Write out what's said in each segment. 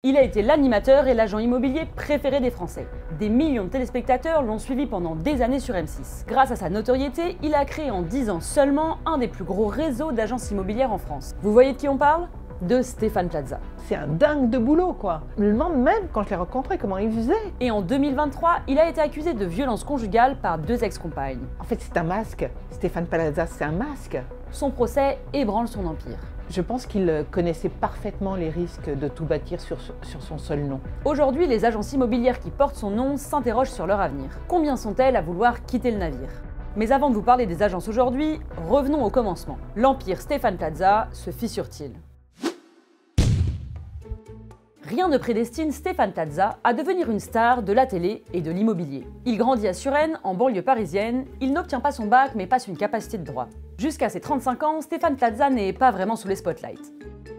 Il a été l'animateur et l'agent immobilier préféré des Français. Des millions de téléspectateurs l'ont suivi pendant des années sur M6. Grâce à sa notoriété, il a créé en 10 ans seulement un des plus gros réseaux d'agences immobilières en France. Vous voyez de qui on parle? De Stéphane Plaza. C'est un dingue de boulot, quoi. Je me demande même, quand je l'ai rencontré, comment il faisait. Et en 2023, il a été accusé de violence conjugale par 2 ex-compagnes. En fait, c'est un masque. Stéphane Plaza, c'est un masque. Son procès ébranle son empire. Je pense qu'il connaissait parfaitement les risques de tout bâtir sur son seul nom. Aujourd'hui, les agences immobilières qui portent son nom s'interrogent sur leur avenir. Combien sont-elles à vouloir quitter le navire? Mais avant de vous parler des agences aujourd'hui, revenons au commencement. L'empire Stéphane Plaza se fissure-t-il? Rien ne prédestine Stéphane Plaza à devenir une star de la télé et de l'immobilier. Il grandit à Suresnes, en banlieue parisienne, il n'obtient pas son bac mais passe une capacité de droit. Jusqu'à ses 35 ans, Stéphane Plaza n'est pas vraiment sous les spotlights.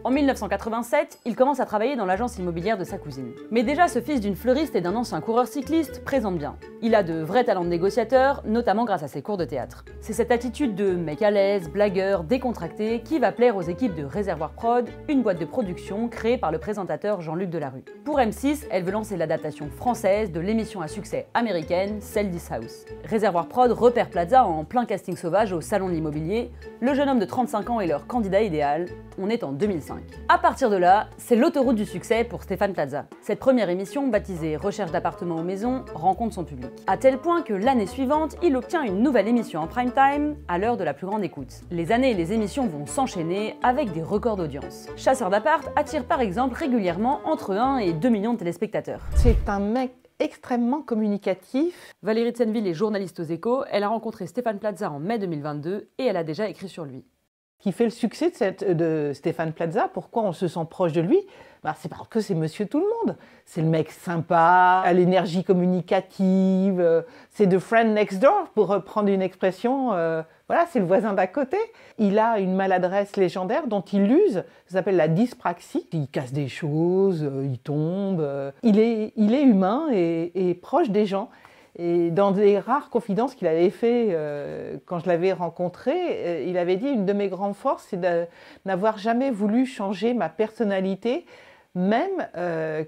En 1987, il commence à travailler dans l'agence immobilière de sa cousine. Mais déjà, ce fils d'une fleuriste et d'un ancien coureur cycliste présente bien. Il a de vrais talents de négociateur, notamment grâce à ses cours de théâtre. C'est cette attitude de mec à l'aise, blagueur, décontracté, qui va plaire aux équipes de Réservoir Prod, une boîte de production créée par le présentateur Jean-Luc Delarue. Pour M6, elle veut lancer l'adaptation française de l'émission à succès américaine Sell This House. Réservoir Prod repère Plaza en plein casting sauvage au salon de l'immobilier. Le jeune homme de 35 ans est leur candidat idéal. On est en 2005. À partir de là, c'est l'autoroute du succès pour Stéphane Plaza. Cette première émission, baptisée Recherche d'appartements aux maisons, rencontre son public. À tel point que l'année suivante, il obtient une nouvelle émission en prime time, à l'heure de la plus grande écoute. Les années et les émissions vont s'enchaîner avec des records d'audience. Chasseur d'appart attire par exemple régulièrement entre 1 et 2 millions de téléspectateurs. C'est un mec extrêmement communicatif. Valérie Tsenville est journaliste aux Échos, elle a rencontré Stéphane Plaza en mai 2022 et elle a déjà écrit sur lui. Qui fait le succès de Stéphane Plaza, pourquoi on se sent proche de lui? C'est parce que c'est monsieur tout le monde. C'est le mec sympa, à l'énergie communicative, c'est the friend next door, pour reprendre une expression, voilà, c'est le voisin d'à côté. Il a une maladresse légendaire dont il use, ça s'appelle la dyspraxie. Il casse des choses, il tombe, il est humain et proche des gens. Et dans des rares confidences qu'il avait fait quand je l'avais rencontré, il avait dit une de mes grandes forces, c'est de n'avoir jamais voulu changer ma personnalité, même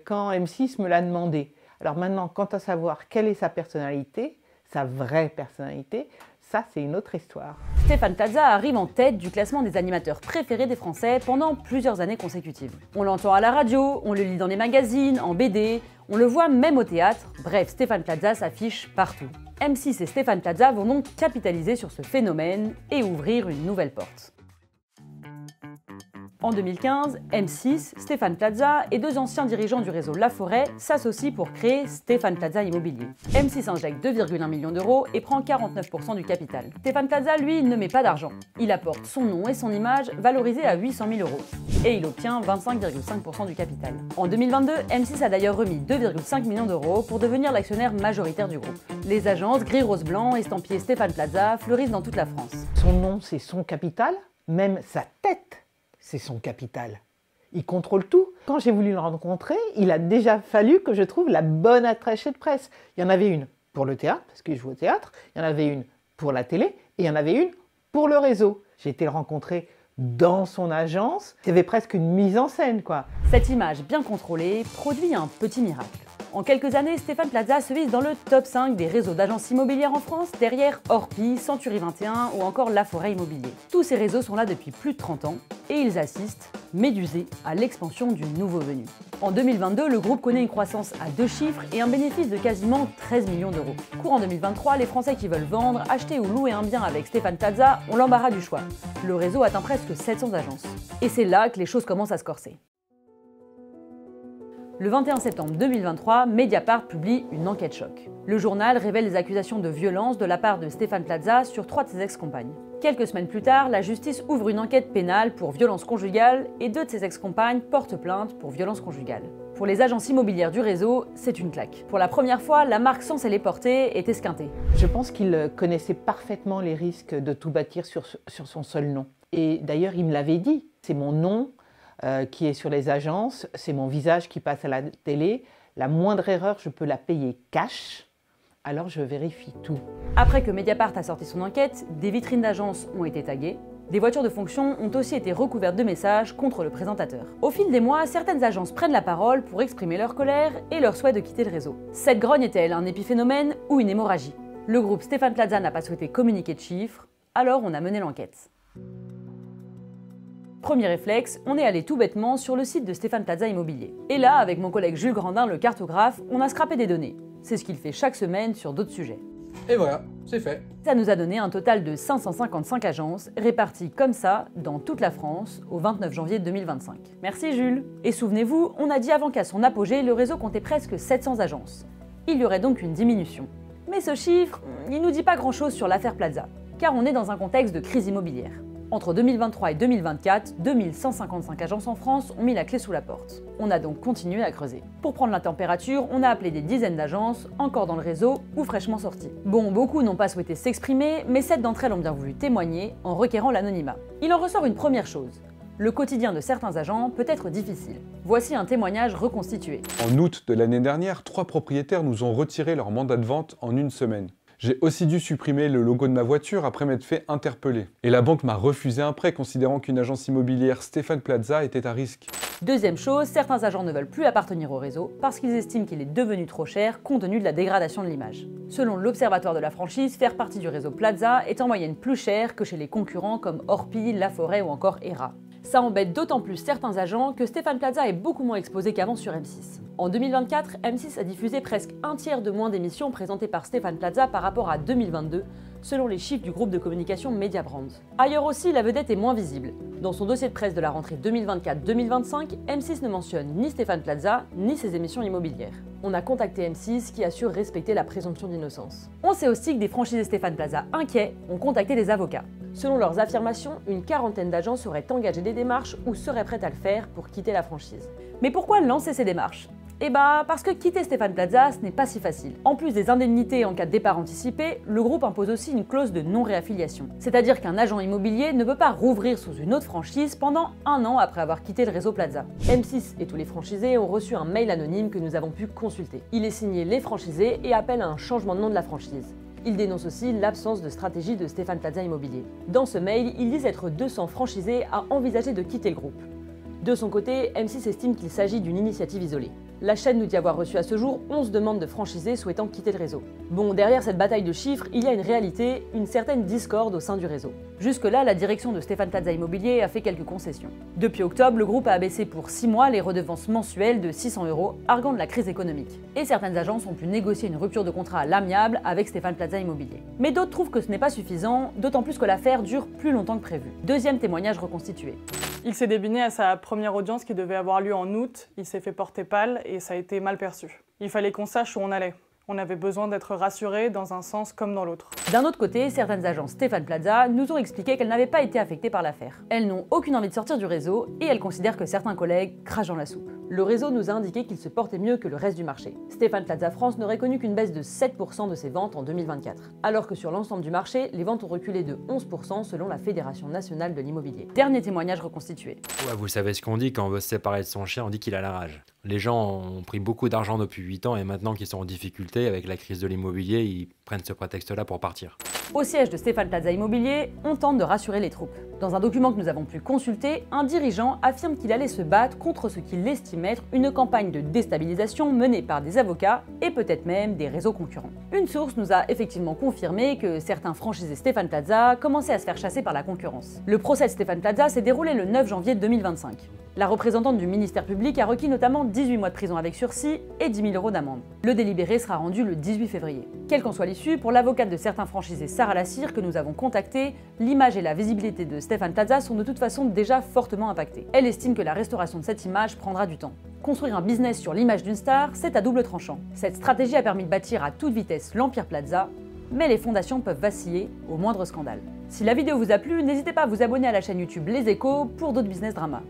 quand M6 me l'a demandé. Alors maintenant, quant à savoir quelle est sa personnalité, sa vraie personnalité, ça c'est une autre histoire. Stéphane Plaza arrive en tête du classement des animateurs préférés des Français pendant plusieurs années consécutives. On l'entend à la radio, on le lit dans les magazines, en BD, on le voit même au théâtre, bref, Stéphane Plaza s'affiche partout. M6 et Stéphane Plaza vont donc capitaliser sur ce phénomène et ouvrir une nouvelle porte. En 2015, M6, Stéphane Plaza et 2 anciens dirigeants du réseau Laforêt s'associent pour créer Stéphane Plaza Immobilier. M6 injecte 2,1 millions d'euros et prend 49% du capital. Stéphane Plaza, lui, ne met pas d'argent. Il apporte son nom et son image valorisés à 800 000 euros. Et il obtient 25,5% du capital. En 2022, M6 a d'ailleurs remis 2,5 millions d'euros pour devenir l'actionnaire majoritaire du groupe. Les agences gris, rose, blanc, estampillées Stéphane Plaza fleurissent dans toute la France. Son nom, c'est son capital, même sa tête. C'est son capital. Il contrôle tout. Quand j'ai voulu le rencontrer, il a déjà fallu que je trouve la bonne attachée de presse. Il y en avait une pour le théâtre, parce qu'il joue au théâtre, il y en avait une pour la télé, et il y en avait une pour le réseau. J'ai été le rencontrer dans son agence. Il y avait presque une mise en scène, quoi. Cette image bien contrôlée produit un petit miracle. En quelques années, Stéphane Plaza se hisse dans le top 5 des réseaux d'agences immobilières en France, derrière Orpi, Century 21 ou encore Laforêt Immobilier. Tous ces réseaux sont là depuis plus de 30 ans et ils assistent, médusés, à l'expansion du nouveau venu. En 2022, le groupe connaît une croissance à 2 chiffres et un bénéfice de quasiment 13 millions d'euros. Courant 2023, les Français qui veulent vendre, acheter ou louer un bien avec Stéphane Plaza ont l'embarras du choix. Le réseau atteint presque 700 agences. Et c'est là que les choses commencent à se corser. Le 21 septembre 2023, Mediapart publie une enquête choc. Le journal révèle les accusations de violence de la part de Stéphane Plaza sur 3 de ses ex-compagnes. Quelques semaines plus tard, la justice ouvre une enquête pénale pour violence conjugale et 2 de ses ex-compagnes portent plainte pour violence conjugale. Pour les agences immobilières du réseau, c'est une claque. Pour la première fois, la marque censée les porter est esquintée. Je pense qu'il connaissait parfaitement les risques de tout bâtir sur son seul nom. Et d'ailleurs, il me l'avait dit. C'est mon nom qui est sur les agences, c'est mon visage qui passe à la télé. La moindre erreur, je peux la payer cash. Alors je vérifie tout. Après que Mediapart a sorti son enquête, des vitrines d'agences ont été taguées, Des voitures de fonction ont aussi été recouvertes de messages contre le présentateur. Au fil des mois, certaines agences prennent la parole pour exprimer leur colère et leur souhait de quitter le réseau. Cette grogne est-elle un épiphénomène ou une hémorragie? Le groupe Stéphane Plaza n'a pas souhaité communiquer de chiffres, alors on a mené l'enquête. Premier réflexe, on est allé tout bêtement sur le site de Stéphane Plaza Immobilier. Et là, avec mon collègue Jules Grandin, le cartographe, on a scrapé des données. C'est ce qu'il fait chaque semaine sur d'autres sujets. Et voilà, c'est fait. Ça nous a donné un total de 555 agences, réparties comme ça dans toute la France, au 29 janvier 2025. Merci Jules. Et souvenez-vous, on a dit avant qu'à son apogée, le réseau comptait presque 700 agences. Il y aurait donc une diminution. Mais ce chiffre, il nous dit pas grand-chose sur l'affaire Plaza, car on est dans un contexte de crise immobilière. Entre 2023 et 2024, 2155 agences en France ont mis la clé sous la porte. On a donc continué à creuser. Pour prendre la température, on a appelé des dizaines d'agences, encore dans le réseau ou fraîchement sorties. Bon, beaucoup n'ont pas souhaité s'exprimer, mais 7 d'entre elles ont bien voulu témoigner en requérant l'anonymat. Il en ressort une première chose. Le quotidien de certains agents peut être difficile. Voici un témoignage reconstitué. En août de l'année dernière, 3 propriétaires nous ont retiré leur mandat de vente en une semaine. J'ai aussi dû supprimer le logo de ma voiture après m'être fait interpeller. Et la banque m'a refusé un prêt considérant qu'une agence immobilière Stéphane Plaza était à risque. Deuxième chose, certains agents ne veulent plus appartenir au réseau parce qu'ils estiment qu'il est devenu trop cher compte tenu de la dégradation de l'image. Selon l'Observatoire de la franchise, faire partie du réseau Plaza est en moyenne plus cher que chez les concurrents comme Orpi, Laforêt ou encore Hera. Ça embête d'autant plus certains agents que Stéphane Plaza est beaucoup moins exposé qu'avant sur M6. En 2024, M6 a diffusé presque un tiers de moins d'émissions présentées par Stéphane Plaza par rapport à 2022, selon les chiffres du groupe de communication Mediabrands. Ailleurs aussi, la vedette est moins visible. Dans son dossier de presse de la rentrée 2024-2025, M6 ne mentionne ni Stéphane Plaza, ni ses émissions immobilières. On a contacté M6 qui assure respecter la présomption d'innocence. On sait aussi que des franchisés Stéphane Plaza inquiets ont contacté des avocats. Selon leurs affirmations, une quarantaine d'agences auraient engagé des démarches ou seraient prêtes à le faire pour quitter la franchise. Mais pourquoi lancer ces démarches? Eh bah, parce que quitter Stéphane Plaza, ce n'est pas si facile. En plus des indemnités en cas de départ anticipé, le groupe impose aussi une clause de non-réaffiliation. C'est-à-dire qu'un agent immobilier ne peut pas rouvrir sous une autre franchise pendant un an après avoir quitté le réseau Plaza. M6 et tous les franchisés ont reçu un mail anonyme que nous avons pu consulter. Il est signé les franchisés et appelle à un changement de nom de la franchise. Il dénonce aussi l'absence de stratégie de Stéphane Plaza Immobilier. Dans ce mail, ils disent être 200 franchisés à envisager de quitter le groupe. De son côté, M6 estime qu'il s'agit d'une initiative isolée. La chaîne nous dit avoir reçu à ce jour 11 demandes de franchisés souhaitant quitter le réseau. Bon, derrière cette bataille de chiffres, il y a une réalité, une certaine discorde au sein du réseau. Jusque-là, la direction de Stéphane Plaza Immobilier a fait quelques concessions. Depuis octobre, le groupe a abaissé pour 6 mois les redevances mensuelles de 600 €, arguant de la crise économique. Et certaines agences ont pu négocier une rupture de contrat à l'amiable avec Stéphane Plaza Immobilier. Mais d'autres trouvent que ce n'est pas suffisant, d'autant plus que l'affaire dure plus longtemps que prévu. Deuxième témoignage reconstitué. Il s'est débiné à sa première audience qui devait avoir lieu en août, il s'est fait porter pâle et ça a été mal perçu. Il fallait qu'on sache où on allait. On avait besoin d'être rassurés dans un sens comme dans l'autre. D'un autre côté, certaines agences Stéphane Plaza nous ont expliqué qu'elles n'avaient pas été affectées par l'affaire. Elles n'ont aucune envie de sortir du réseau et elles considèrent que certains collègues crachent dans la soupe. Le réseau nous a indiqué qu'il se portait mieux que le reste du marché. Stéphane Plaza France n'aurait connu qu'une baisse de 7% de ses ventes en 2024, alors que sur l'ensemble du marché, les ventes ont reculé de 11% selon la Fédération nationale de l'immobilier. Dernier témoignage reconstitué. Ouais, vous savez ce qu'on dit quand on veut se séparer de son chien, on dit qu'il a la rage. Les gens ont pris beaucoup d'argent depuis 8 ans et maintenant qu'ils sont en difficulté avec la crise de l'immobilier, ils prennent ce prétexte-là pour partir. Au siège de Stéphane Plaza Immobilier, on tente de rassurer les troupes. Dans un document que nous avons pu consulter, un dirigeant affirme qu'il allait se battre contre ce qu'il estime être une campagne de déstabilisation menée par des avocats et peut-être même des réseaux concurrents. Une source nous a effectivement confirmé que certains franchisés Stéphane Plaza commençaient à se faire chasser par la concurrence. Le procès de Stéphane Plaza s'est déroulé le 9 janvier 2025. La représentante du ministère public a requis notamment 18 mois de prison avec sursis et 10 000 € d'amende. Le délibéré sera rendu le 18 février. Quelle qu'en soit l'issue, pour l'avocate de certains franchisés Sarah Lassire que nous avons contactée, l'image et la visibilité de Stéphane Plaza sont de toute façon déjà fortement impactées. Elle estime que la restauration de cette image prendra du temps. Construire un business sur l'image d'une star, c'est à double tranchant. Cette stratégie a permis de bâtir à toute vitesse l'Empire Plaza, mais les fondations peuvent vaciller au moindre scandale. Si la vidéo vous a plu, n'hésitez pas à vous abonner à la chaîne YouTube Les Échos pour d'autres business dramas.